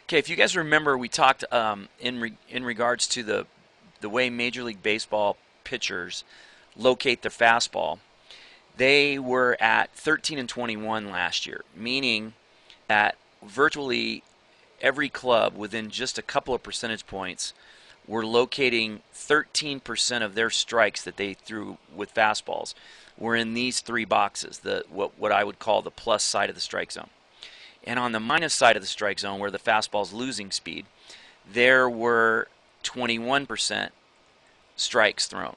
Okay, if you guys remember, we talked in regards to the way Major League Baseball pitchers locate their fastball. They were at 13 and 21 last year, meaning that virtually every club within just a couple of percentage points were locating 13% of their strikes that they threw with fastballs were in these three boxes, the what I would call the plus side of the strike zone. And on the minus side of the strike zone, where the fastball's losing speed, there were 21% strikes thrown.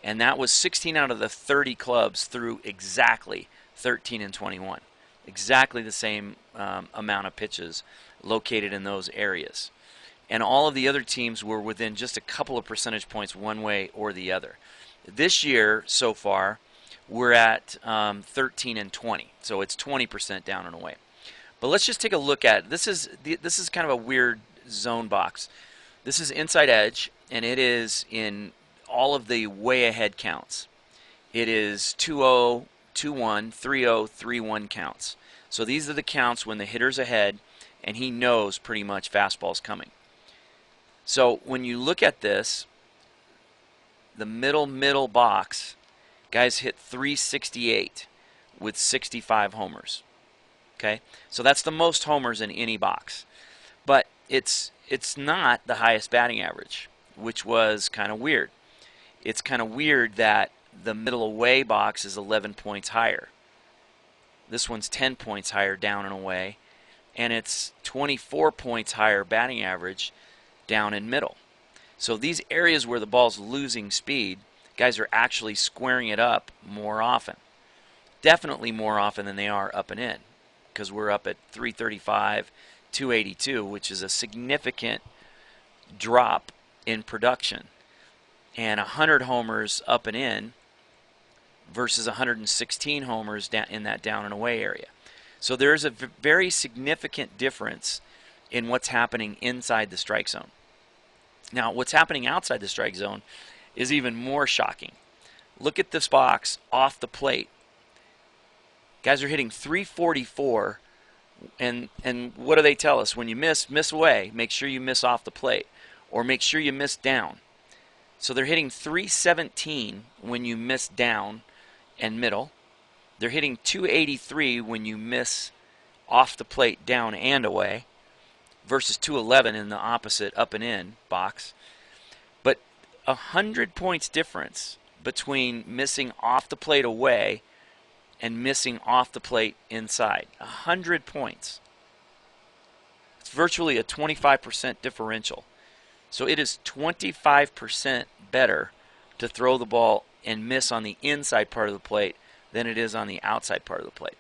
And that was 16 out of the 30 clubs threw exactly 13 and 21. Exactly the same amount of pitches located in those areas. And all of the other teams were within just a couple of percentage points one way or the other. This year, so far, we're at 13 and 20. So it's 20% down and away. But let's just take a look at it. This is kind of a weird zone box. This is inside edge, and it is in all of the way ahead counts. It is 2-0, 2-1, 3-0, 3-1 counts. So these are the counts when the hitter's ahead and he knows pretty much fastball's coming. So when you look at this, the middle box, guys hit 368 with 65 homers. Okay? So that's the most homers in any box. But it's not the highest batting average, which was kind of weird. It's kind of weird that the middle away box is 11 points higher. This one's 10 points higher down and away, and it's 24 points higher batting average down in middle. So these areas where the ball's losing speed, guys are actually squaring it up more often. Definitely more often than they are up and in, because we're up at 335, 282, which is a significant drop in production. And 100 homers up and in versus 116 homers down in that down and away area. So there's a very significant difference in what's happening inside the strike zone. Now, what's happening outside the strike zone is even more shocking. Look at this box off the plate. Guys are hitting 344, and what do they tell us? When you miss away, make sure you miss off the plate, or make sure you miss down. So they're hitting 317 when you miss down and middle. They're hitting 283 when you miss off the plate down and away versus 211 in the opposite up and in box. But 100 points difference between missing off the plate away and missing off the plate inside. 100 points. It's virtually a 25% differential. So it is 25% better to throw the ball and miss on the inside part of the plate than it is on the outside part of the plate.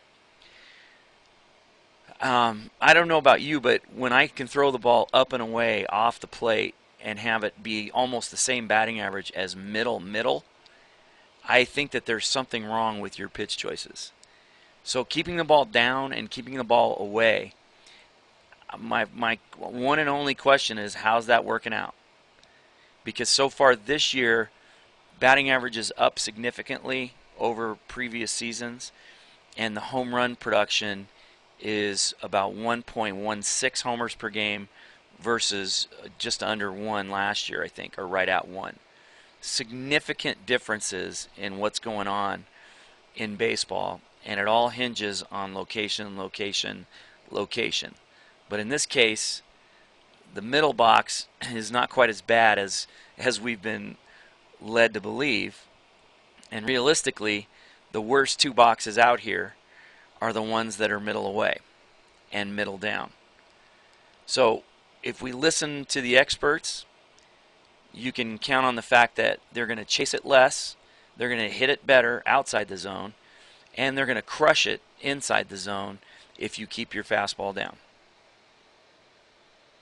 I don't know about you, but when I can throw the ball up and away off the plate and have it be almost the same batting average as middle, I think that there's something wrong with your pitch choices. So keeping the ball down and keeping the ball away, my one and only question is, how's that working out? Because so far this year, batting average is up significantly over previous seasons, and the home run production is about 1.16 homers per game versus just under 1 last year, I think, or right at 1. Significant differences in what's going on in baseball, and it all hinges on location, location, location. But in this case, the middle box is not quite as bad as we've been led to believe. And realistically, the worst two boxes out here are the ones that are middle away and middle down. So if we listen to the experts, you can count on the fact that they're going to chase it less, they're going to hit it better outside the zone, and they're going to crush it inside the zone if you keep your fastball down.